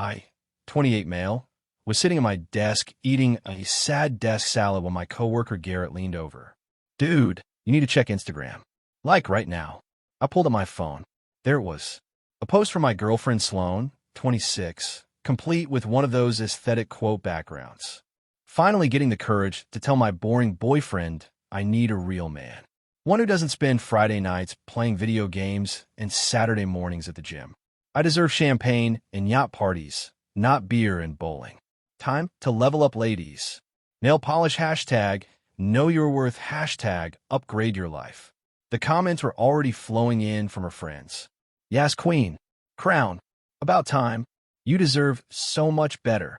I, 28 male, was sitting at my desk eating a sad desk salad when my coworker Garrett leaned over. "Dude, you need to check Instagram. Like right now." I pulled up my phone. There it was. A post from my girlfriend Sloan, 26, complete with one of those aesthetic quote backgrounds. Finally getting the courage to tell my boring boyfriend I need a real man. One who doesn't spend Friday nights playing video games and Saturday mornings at the gym. I deserve champagne and yacht parties, not beer and bowling. Time to level up, ladies. Nail polish hashtag, know your worth hashtag, upgrade your life. The comments were already flowing in from her friends. Yes, queen. Crown. About time. You deserve so much better.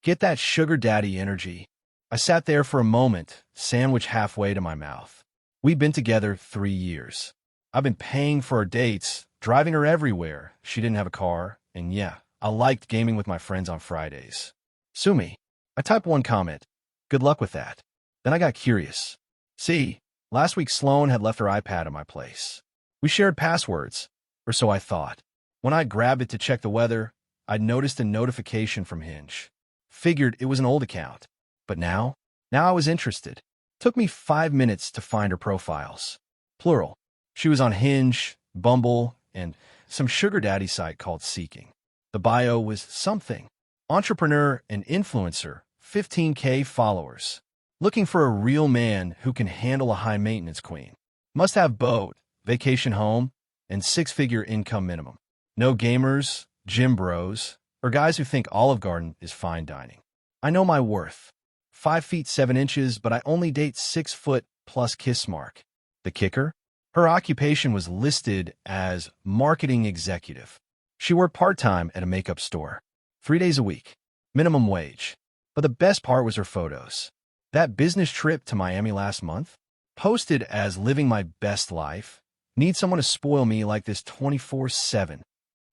Get that sugar daddy energy. I sat there for a moment, sandwich halfway to my mouth. We've been together 3 years. I've been paying for our dates, driving her everywhere. She didn't have a car, and yeah, I liked gaming with my friends on Fridays. Sue me. I typed one comment. Good luck with that. Then I got curious. See, last week Sloan had left her iPad at my place. We shared passwords, or so I thought. When I grabbed it to check the weather, I'd noticed a notification from Hinge. Figured it was an old account. But now I was interested. Took me 5 minutes to find her profiles. Plural. She was on Hinge, Bumble, and some sugar daddy site called Seeking. The bio was something. Entrepreneur and influencer, 15K followers. Looking for a real man who can handle a high-maintenance queen. Must have boat, vacation home, and 6-figure income minimum. No gamers, gym bros, or guys who think Olive Garden is fine dining. I know my worth. 5 feet 7 inches, but I only date 6 foot plus kiss mark. The kicker? Her occupation was listed as marketing executive. She worked part-time at a makeup store. 3 days a week. Minimum wage. But the best part was her photos. That business trip to Miami last month? Posted as living my best life. Need someone to spoil me like this 24/7.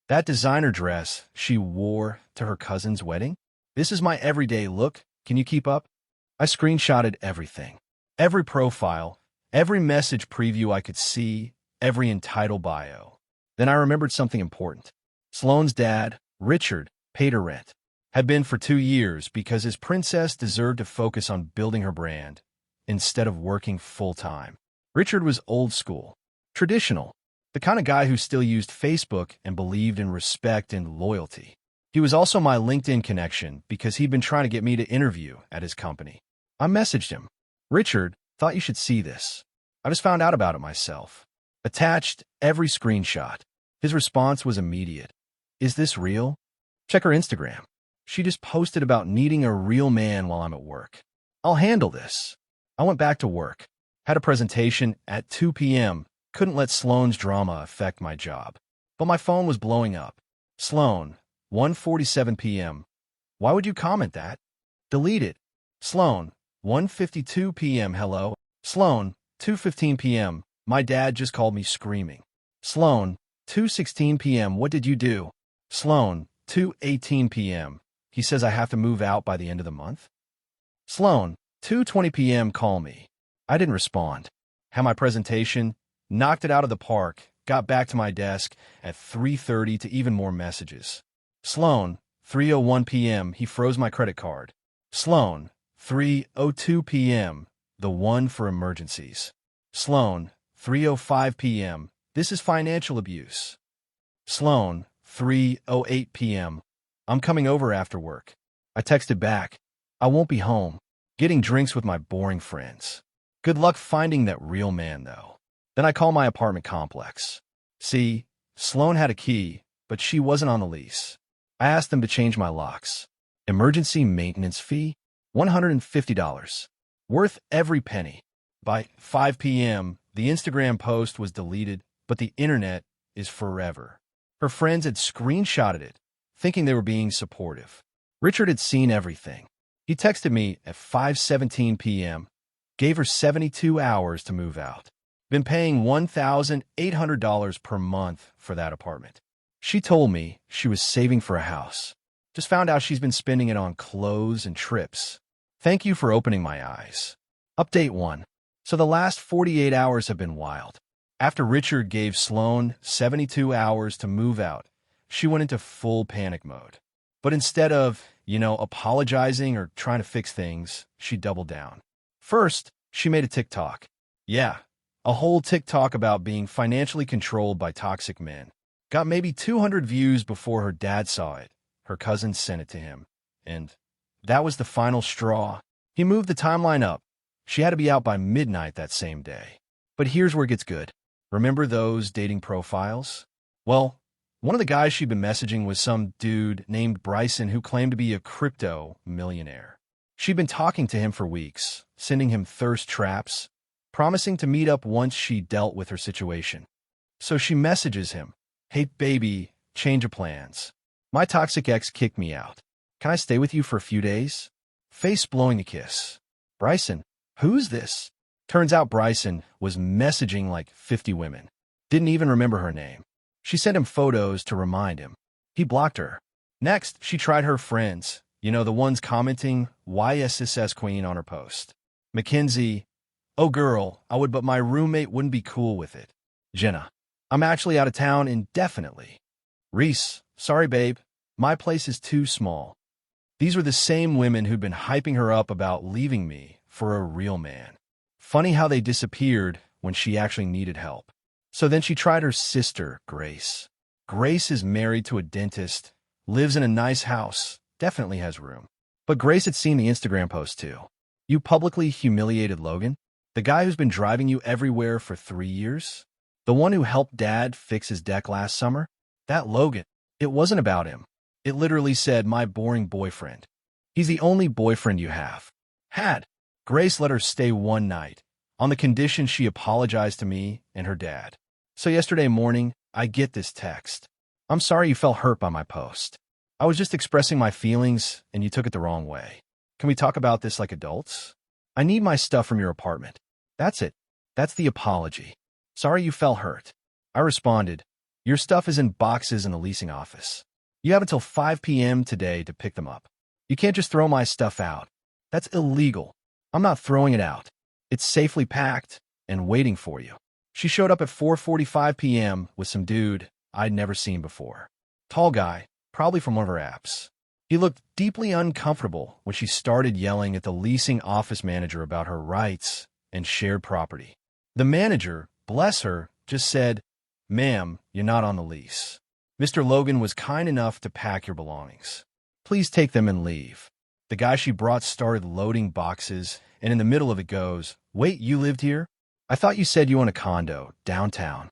That designer dress she wore to her cousin's wedding? This is my everyday look. Can you keep up? I screenshotted everything. Every profile, every message preview I could see, every entitled bio. Then I remembered something important. Sloan's dad, Richard, paid her rent. Had been for 2 years because his princess deserved to focus on building her brand instead of working full-time. Richard was old school, traditional, the kind of guy who still used Facebook and believed in respect and loyalty. He was also my LinkedIn connection because he'd been trying to get me to interview at his company. I messaged him. "Richard, thought you should see this. I just found out about it myself." Attached every screenshot. His response was immediate. "Is this real? Check her Instagram. She just posted about needing a real man while I'm at work. I'll handle this." I went back to work. Had a presentation at 2 p.m. Couldn't let Sloan's drama affect my job. But my phone was blowing up. Sloan, 1:47 p.m. Why would you comment that? Delete it. Sloan, 1:52 p.m. Hello. Sloan, 2:15 p.m. My dad just called me screaming. Sloan, 2:16 p.m. What did you do? Sloan, 2:18 p.m. He says I have to move out by the end of the month. Sloan, 2:20 p.m. Call me. I didn't respond. Had my presentation, knocked it out of the park, got back to my desk at 3:30 to even more messages. Sloan, 3:01 p.m. He froze my credit card. Sloan, 3:02 p.m. The one for emergencies. Sloan, 3:05 p.m. This is financial abuse. Sloan, 3:08 p.m. I'm coming over after work. I texted back. I won't be home. Getting drinks with my boring friends. Good luck finding that real man, though. Then I call my apartment complex. See, Sloan had a key, but she wasn't on the lease. I asked them to change my locks. Emergency maintenance fee? $150. Worth every penny. By 5 p.m., the Instagram post was deleted, but the internet is forever. Her friends had screenshotted it, thinking they were being supportive. Richard had seen everything. He texted me at 5:17 p.m., gave her 72 hours to move out. Been paying $1,800 per month for that apartment. She told me she was saving for a house. Just found out she's been spending it on clothes and trips. Thank you for opening my eyes. Update 1. So the last 48 hours have been wild. After Richard gave Sloan 72 hours to move out, she went into full panic mode. But instead of, apologizing or trying to fix things, she doubled down. First, she made a TikTok. Yeah, a whole TikTok about being financially controlled by toxic men. Got maybe 200 views before her dad saw it. Her cousin sent it to him. And that was the final straw. He moved the timeline up. She had to be out by midnight that same day. But here's where it gets good. Remember those dating profiles? Well, one of the guys she'd been messaging was some dude named Bryson who claimed to be a crypto millionaire. She'd been talking to him for weeks, sending him thirst traps, promising to meet up once she dealt with her situation. So she messages him, "Hey baby, change of plans. My toxic ex kicked me out. Can I stay with you for a few days?" Face blowing a kiss. Bryson, who's this? Turns out Bryson was messaging like 50 women. Didn't even remember her name. She sent him photos to remind him. He blocked her. Next, she tried her friends. The ones commenting YSSS Queen on her post. Mackenzie, "Oh girl, I would, but my roommate wouldn't be cool with it." Jenna, "I'm actually out of town indefinitely." Reese, "Sorry babe, my place is too small." These were the same women who'd been hyping her up about leaving me for a real man. Funny how they disappeared when she actually needed help. So then she tried her sister, Grace. Grace is married to a dentist, lives in a nice house, definitely has room. But Grace had seen the Instagram post too. "You publicly humiliated Logan? The guy who's been driving you everywhere for 3 years? The one who helped Dad fix his deck last summer? That Logan. It wasn't about him. It literally said, 'My boring boyfriend.' He's the only boyfriend you have." Had. Grace let her stay one night, on the condition she apologized to me and her dad. So yesterday morning, I get this text. "I'm sorry you felt hurt by my post. I was just expressing my feelings and you took it the wrong way. Can we talk about this like adults? I need my stuff from your apartment." That's it. That's the apology. "Sorry you felt hurt." I responded, "Your stuff is in boxes in the leasing office. You have until 5 p.m. today to pick them up. You can't just throw my stuff out. That's illegal. I'm not throwing it out. It's safely packed and waiting for you." She showed up at 4:45 p.m. with some dude I'd never seen before. Tall guy, probably from one of her apps. He looked deeply uncomfortable when she started yelling at the leasing office manager about her rights and shared property. The manager, bless her, just said, "Ma'am, you're not on the lease. Mr. Logan was kind enough to pack your belongings. Please take them and leave." The guy she brought started loading boxes, and in the middle of it goes, "Wait, you lived here? I thought you said you own a condo, downtown."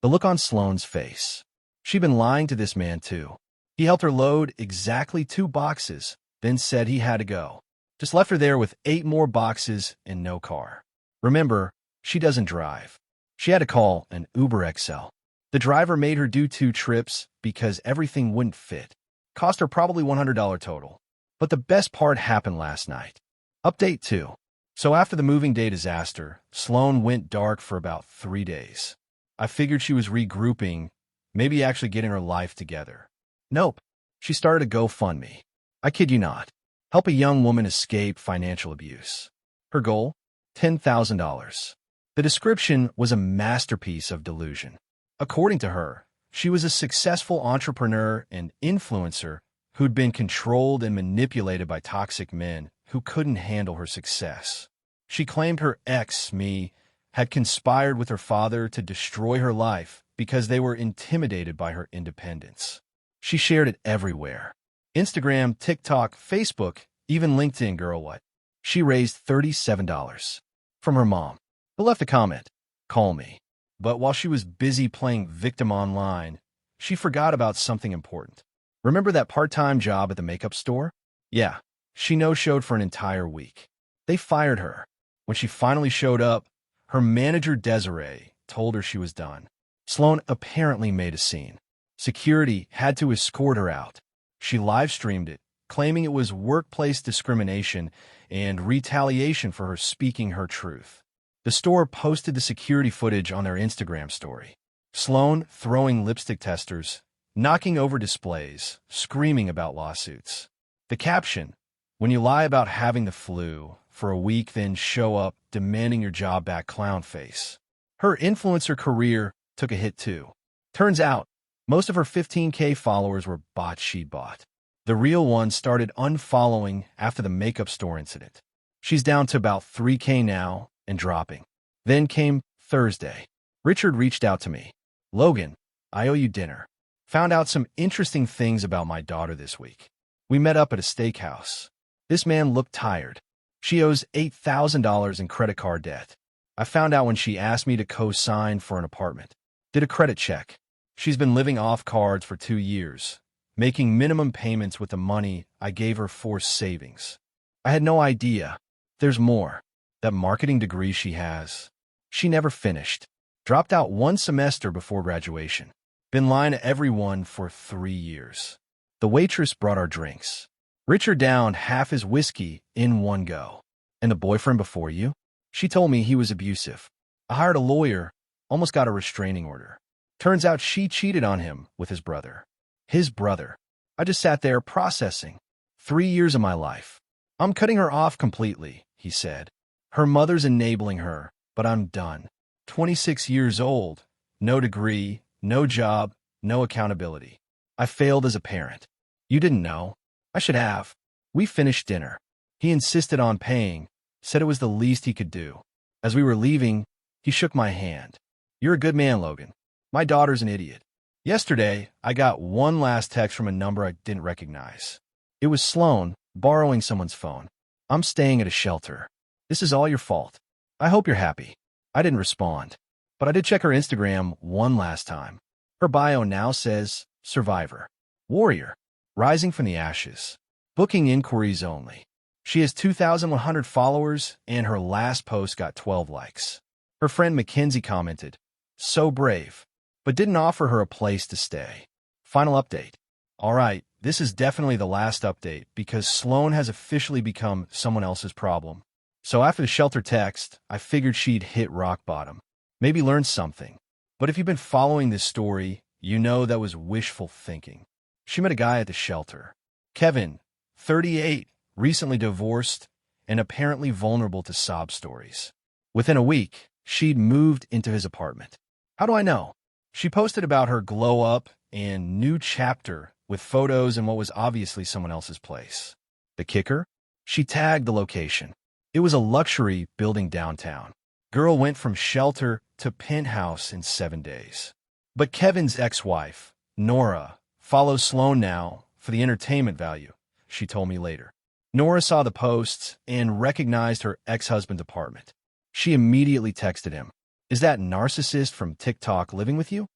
The look on Sloane's face. She'd been lying to this man, too. He helped her load exactly 2 boxes, then said he had to go. Just left her there with 8 more boxes and no car. Remember, she doesn't drive. She had to call an Uber XL. The driver made her do 2 trips because everything wouldn't fit. Cost her probably $100 total. But the best part happened last night. Update 2. So after the moving day disaster, Sloane went dark for about 3 days. I figured she was regrouping, maybe actually getting her life together. Nope. She started a GoFundMe. I kid you not. Help a young woman escape financial abuse. Her goal? $10,000. The description was a masterpiece of delusion. According to her, she was a successful entrepreneur and influencer who'd been controlled and manipulated by toxic men who couldn't handle her success. She claimed her ex, me, had conspired with her father to destroy her life because they were intimidated by her independence. She shared it everywhere. Instagram, TikTok, Facebook, even LinkedIn, girl what? She raised $37 from her mom, who left a comment, "Call me." But while she was busy playing victim online, she forgot about something important. Remember that part-time job at the makeup store? Yeah, she no-showed for an entire week. They fired her. When she finally showed up, her manager Desiree told her she was done. Sloane apparently made a scene. Security had to escort her out. She live-streamed it, claiming it was workplace discrimination and retaliation for her speaking her truth. The store posted the security footage on their Instagram story. Sloane throwing lipstick testers, knocking over displays, screaming about lawsuits. The caption, "When you lie about having the flu for a week, then show up demanding your job back, clown face." Her influencer career took a hit too. Turns out, most of her 15K followers were bots she'd bought. The real one started unfollowing after the makeup store incident. She's down to about 3K now and dropping. Then came Thursday. Richard reached out to me. Logan, I owe you dinner. Found out some interesting things about my daughter this week. We met up at a steakhouse. This man looked tired. She owes $8,000 in credit card debt. I found out when she asked me to co-sign for an apartment. Did a credit check. She's been living off cards for 2 years, making minimum payments with the money I gave her for savings. I had no idea. There's more. That marketing degree she has. She never finished. Dropped out 1 semester before graduation. Been lying to everyone for 3 years. The waitress brought our drinks. Richard downed half his whiskey in one go. And the boyfriend before you? She told me he was abusive. I hired a lawyer, almost got a restraining order. Turns out she cheated on him with his brother. His brother. I just sat there processing. 3 years of my life. I'm cutting her off completely, he said. Her mother's enabling her, but I'm done. 26 years old, no degree, no job, no accountability. I failed as a parent. You didn't know. I should have. We finished dinner. He insisted on paying, said it was the least he could do. As we were leaving, he shook my hand. You're a good man, Logan. My daughter's an idiot. Yesterday, I got one last text from a number I didn't recognize. It was Sloan, borrowing someone's phone. I'm staying at a shelter. This is all your fault. I hope you're happy. I didn't respond, but I did check her Instagram one last time. Her bio now says, Survivor. Warrior. Rising from the ashes. Booking inquiries only. She has 2,100 followers, and her last post got 12 likes. Her friend Mackenzie commented, so brave, but didn't offer her a place to stay. Final update. All right, this is definitely the last update because Sloan has officially become someone else's problem. So after the shelter text, I figured she'd hit rock bottom. Maybe learn something. But if you've been following this story, you know that was wishful thinking. She met a guy at the shelter. Kevin, 38, recently divorced, and apparently vulnerable to sob stories. Within a week, she'd moved into his apartment. How do I know? She posted about her glow up and new chapter with photos in what was obviously someone else's place. The kicker? She tagged the location. It was a luxury building downtown. Girl went from shelter to penthouse in 7 days. But Kevin's ex-wife, Nora, follows Sloan now for the entertainment value, she told me later. Nora saw the posts and recognized her ex-husband's apartment. She immediately texted him, is that narcissist from TikTok living with you?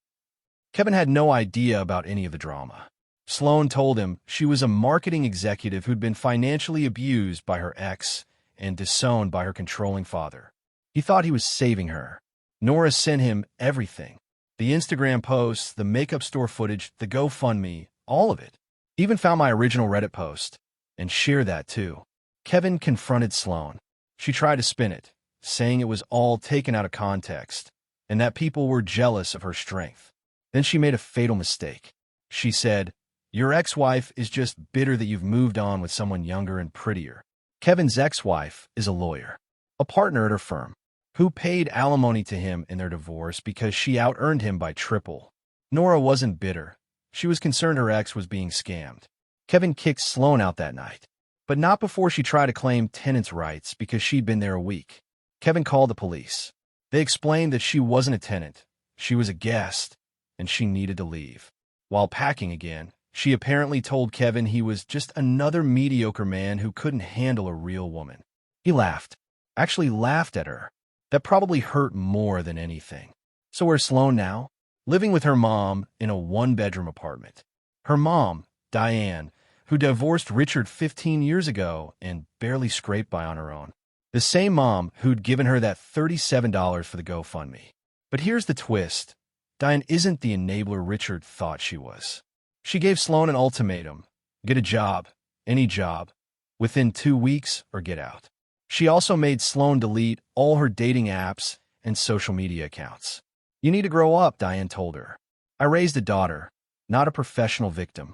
Kevin had no idea about any of the drama. Sloan told him she was a marketing executive who'd been financially abused by her ex and disowned by her controlling father. He thought he was saving her. Nora sent him everything. The Instagram posts, the makeup store footage, the GoFundMe, all of it. Even found my original Reddit post. And share that too. Kevin confronted Sloan. She tried to spin it, saying it was all taken out of context, and that people were jealous of her strength. Then she made a fatal mistake. She said, your ex-wife is just bitter that you've moved on with someone younger and prettier. Kevin's ex-wife is a lawyer, a partner at her firm, who paid alimony to him in their divorce because she out-earned him by triple. Nora wasn't bitter. She was concerned her ex was being scammed. Kevin kicked Sloan out that night, but not before she tried to claim tenants' rights because she'd been there a week. Kevin called the police. They explained that she wasn't a tenant, she was a guest, and she needed to leave. While packing again, she apparently told Kevin he was just another mediocre man who couldn't handle a real woman. He laughed, actually laughed at her. That probably hurt more than anything. So where's Sloan now? Living with her mom in a 1-bedroom apartment. Her mom, Diane, who divorced Richard 15 years ago and barely scraped by on her own. The same mom who'd given her that $37 for the GoFundMe. But here's the twist. Diane isn't the enabler Richard thought she was. She gave Sloan an ultimatum. Get a job, any job, within 2 weeks or get out. She also made Sloan delete all her dating apps and social media accounts. You need to grow up, Diane told her. I raised a daughter, not a professional victim.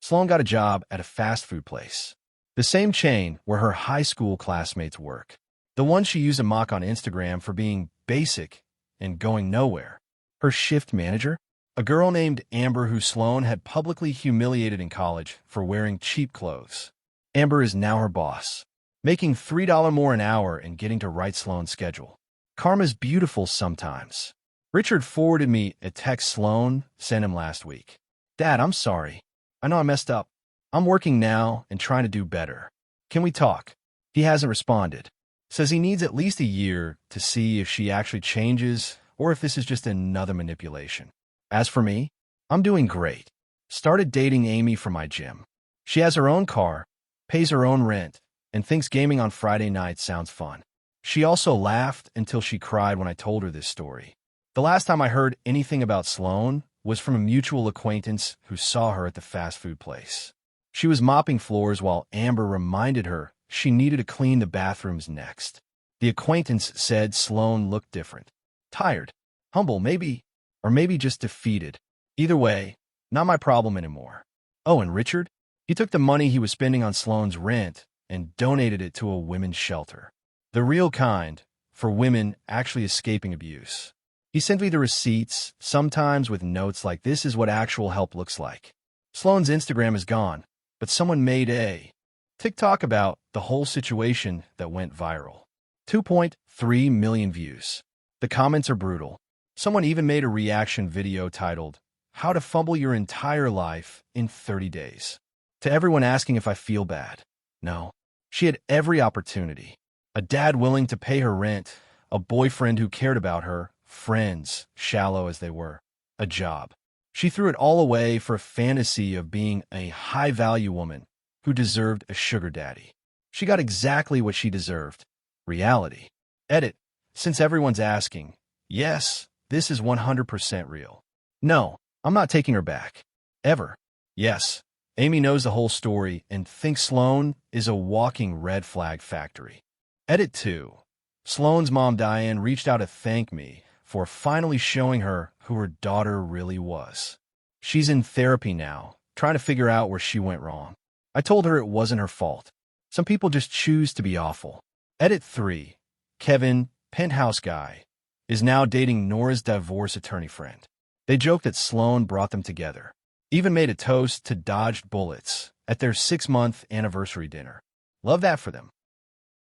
Sloan got a job at a fast food place. The same chain where her high school classmates work. The one she used to mock on Instagram for being basic and going nowhere. Her shift manager? A girl named Amber who Sloan had publicly humiliated in college for wearing cheap clothes. Amber is now her boss, making $3 more an hour and getting to write Sloan's schedule. Karma's beautiful sometimes. Richard forwarded me a text Sloan sent him last week. Dad, I'm sorry. I know I messed up. I'm working now and trying to do better. Can we talk? He hasn't responded. Says he needs at least a year to see if she actually changes or if this is just another manipulation. As for me, I'm doing great. Started dating Amy from my gym. She has her own car, pays her own rent, and thinks gaming on Friday nights sounds fun. She also laughed until she cried when I told her this story. The last time I heard anything about Sloan was from a mutual acquaintance who saw her at the fast food place. She was mopping floors while Amber reminded her she needed to clean the bathrooms next. The acquaintance said Sloan looked different. Tired, humble maybe, or maybe just defeated. Either way, not my problem anymore. Oh, and Richard? He took the money he was spending on Sloan's rent and donated it to a women's shelter. The real kind, for women actually escaping abuse. He sent me the receipts, sometimes with notes like this is what actual help looks like. Sloan's Instagram is gone, but someone made a TikTok about the whole situation that went viral. 2.3 million views. The comments are brutal. Someone even made a reaction video titled, How to Fumble Your Entire Life in 30 Days. To everyone asking if I feel bad. No. She had every opportunity. A dad willing to pay her rent, a boyfriend who cared about her, friends, shallow as they were, a job. She threw it all away for a fantasy of being a high-value woman who deserved a sugar daddy. She got exactly what she deserved. Reality. Edit. Since everyone's asking, yes, this is 100% real. No, I'm not taking her back. Ever. Yes, Amy knows the whole story and thinks Sloan is a walking red flag factory. Edit 2. Sloan's mom Diane reached out to thank me for finally showing her who her daughter really was. She's in therapy now, trying to figure out where she went wrong. I told her it wasn't her fault. Some people just choose to be awful. Edit 3. Kevin, penthouse guy, is now dating Nora's divorce attorney friend. They joke that Sloan brought them together. Even made a toast to dodged bullets at their 6-month anniversary dinner. Love that for them.